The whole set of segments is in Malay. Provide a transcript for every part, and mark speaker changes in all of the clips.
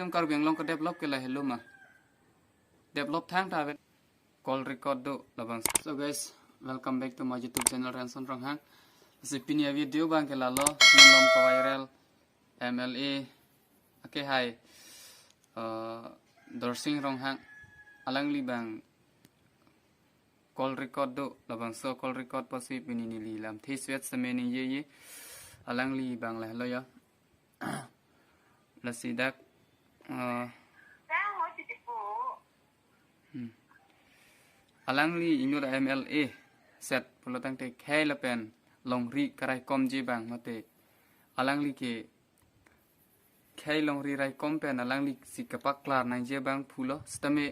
Speaker 1: तुम कर बिंग लोग को डेवलप के लिए हेलो मा डेवलप थांग तावे कॉल रिकॉर्ड दो लबंग so guys welcome back to my YouTube channel Ranson Rong Hang si pinia video bang ke lalo nonton ke viral MLA ake hai dorsing Rong Hang alang li bang call record do labang so call record pasi pini ni li lam thi swet semeni ye alang li bang la lo ya la sidak alang li inur MLA set pulo tang te khai la pen long ri karai kom ji bang mate alang li ke khai long ri rai kom pen alang li sikapak klar nang je bang phulo stame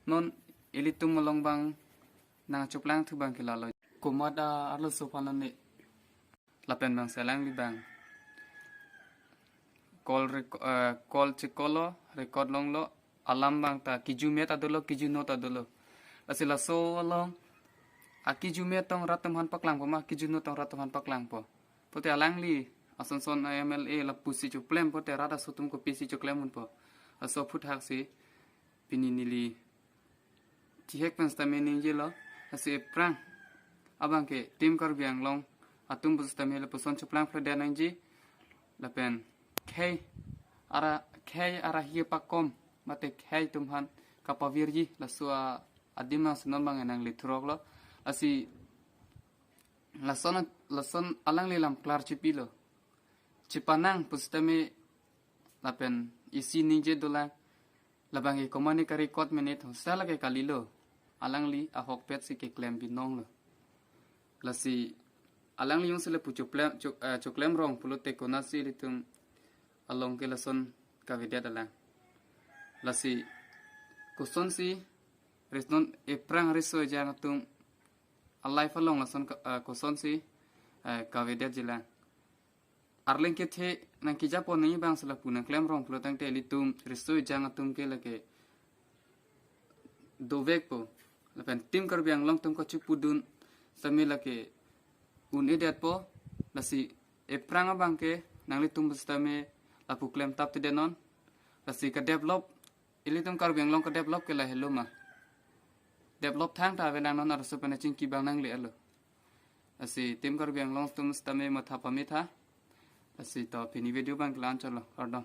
Speaker 1: non elitum long bang nang chuplang thu bang kilalo komada arlo sopalan ne la pen bang selang li bang call chikolo record long lo alam bang ta kiju met adulo kiju not adulo asila so long akiju met tong ratam han paklang po ma kiju not tong ratam han paklang po pote alang li asanson MLA la pusi chu plem pote rada sutum ko pisi chu klemun po aso phut hak si pininili tihek pen sta mening je lo ase prang abang ke tim kar biang long atum bus sta mele poson chu plang fleda nang ji la pen khai ara hi pakom mate khai tumhan kapavirji la suwa adima sunon bang enang litrok lo asi lason alang lilam klar chipilo cipanang pustame lapen isi ninje dola labang e komani ka record minute hostala ke kalilo alang li ahok pet si ke klem binong lo lasi alang li yung sila pucu klem rong pulote konasi litum along ke lason ka videt alang lasi kuson si resnon e prang reso jang tum alai falong lason kuson si ka videt jilang arling ke the nang ki japo ni bang sala punang klem rong plotang te litum reso jang tum ke lake dovek po lapen tim kar biang long tum ko chupudun samila ke un edet po lasi e prang bang ke nang litum bustame lapu klem tap te denon lasi ka develop ilitum kar biang long ka develop ke la hello ma develop thang ta venang non ar supana chingki bang nang le alo asi tim kar biang long tum stame matha pamitha asi to pini video bang klan chalo kardon